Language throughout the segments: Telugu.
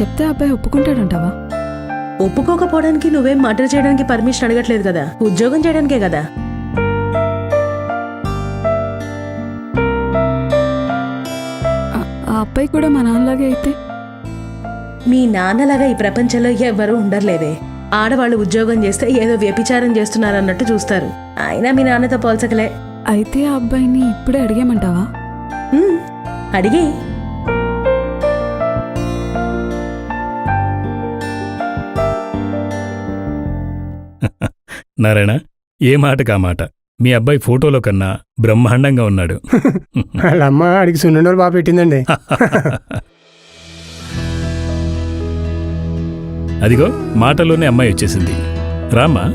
చెప్తే అబ్బాయి ఒప్పుకుంటాడంటావా? ఒప్పుకోకపోవడానికి నువ్వేం మర్డర్ చేయడానికి పర్మిషన్ అడగట్లేదు కదా, ఉద్యోగం చేయడానికే కదా. ఆ అబ్బాయి కూడా మా నాన్నలాగే అయితే? మీ నాన్నలాగా ఈ ప్రపంచంలో ఎవ్వరూ ఉండర్లేదే. ఆడవాళ్ళు ఉద్యోగం చేస్తే ఏదో వ్యభిచారం చేస్తున్నారన్నట్టు చూస్తారు. అయినా మీ నాన్నతో పోల్చకలే. అయితే ఆ అబ్బాయిని ఇప్పుడే అడిగేమంటావా? అడిగి నారాయణ, ఏ మాటకా మాట. మీ అబ్బాయి ఫోటోలో కన్నా బ్రహ్మాండంగా ఉన్నాడు. వాళ్ళమ్మ అడిగి సున్నుండలు బాగా పెట్టిందండి. అదిగో మాటలోనే అమ్మాయి వచ్చేసింది. రామ్మా.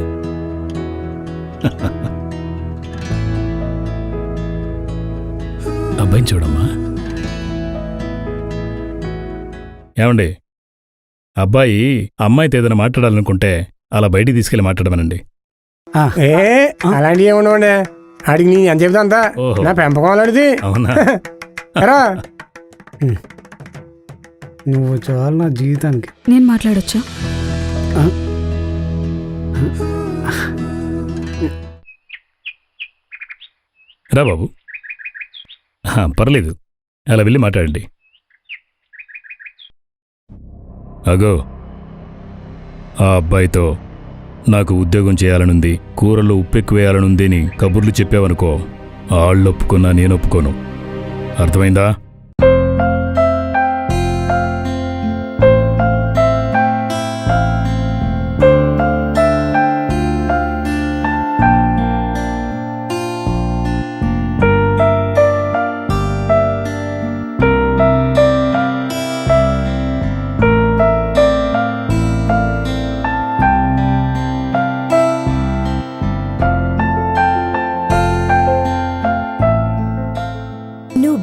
అబ్బాయిని చూడమ్మా. ఏమండి, అబ్బాయి అమ్మాయితో ఏదైనా మాట్లాడాలనుకుంటే అలా బయటికి తీసుకెళ్ళి మాట్లాడమనండి. అలాంటివి ఏముండవండి. అడిగి నీ ఎంత చెప్తా అంతా నా పెంపకం అలాంటిది. అవునా? నువ్వు చాలు నా జీవితానికి. నేను మాట్లాడొచ్చా? రా బాబు. పర్లేదు, అలా వెళ్ళి మాట్లాడండి. అగో, ఆ అబ్బాయితో నాకు ఉద్యోగం చేయాలనుంది, కూరల్లో ఉప్పెక్కువేయాలనుంది అని కబుర్లు చెప్పావనుకో, ఆళ్ళు ఒప్పుకున్నా నేను ఒప్పుకోను. అర్థమైందా?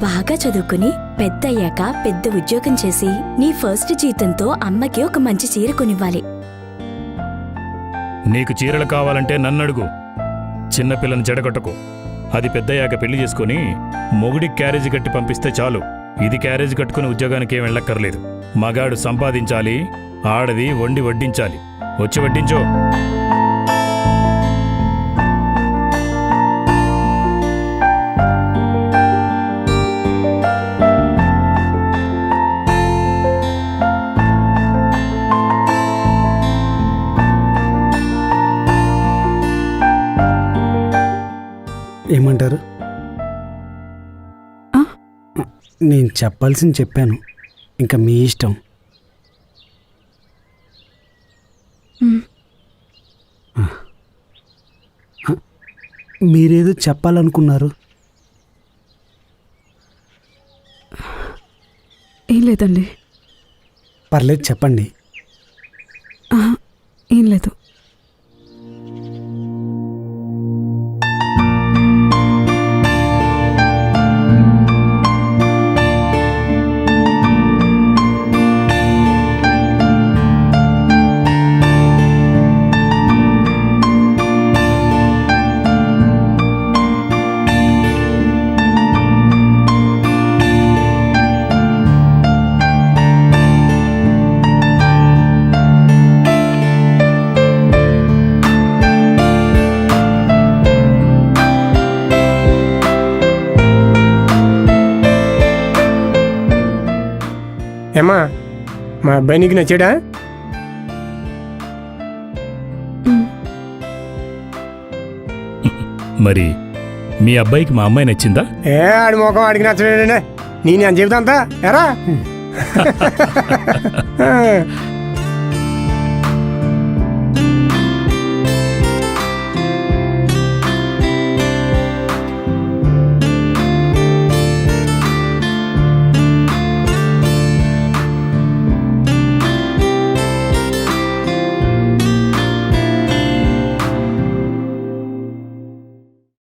బాగా చదువుకుని పెద్దయ్యాక పెద్ద ఉద్యోగం చేసి నీ ఫస్ట్ జీతంతో అమ్మకి ఒక మంచి చీర కొనివ్వాలి. నీకు చీరలు కావాలంటే నన్నడుగు. చిన్నపిల్లని జడగొట్టకు. అది పెద్దయ్యాక పెళ్లి చేసుకుని మొగుడికి క్యారేజీ కట్టి పంపిస్తే చాలు. ఇది క్యారేజీ కట్టుకుని ఉద్యోగానికి ఏం వెళ్ళక్కర్లేదు. మగాడు సంపాదించాలి, ఆడది వండి వడ్డించాలి. వచ్చి వడ్డించో. ఏమంటారు? నేను చెప్పాల్సింది చెప్పాను, ఇంకా మీ ఇష్టం. మీరేదో చెప్పాలనుకున్నారు. ఏం లేదండి. పర్లేదు, చెప్పండి. ఏం లేదు. ఏమా, మా అబ్బాయి నీకు నచ్చాడా? మరి మీ అబ్బాయికి మా అమ్మాయి నచ్చిందా? ఆడి మొఖం ఆడికి నచ్చలేదండి. నేను అని చెబుతా అంతా ఎరా.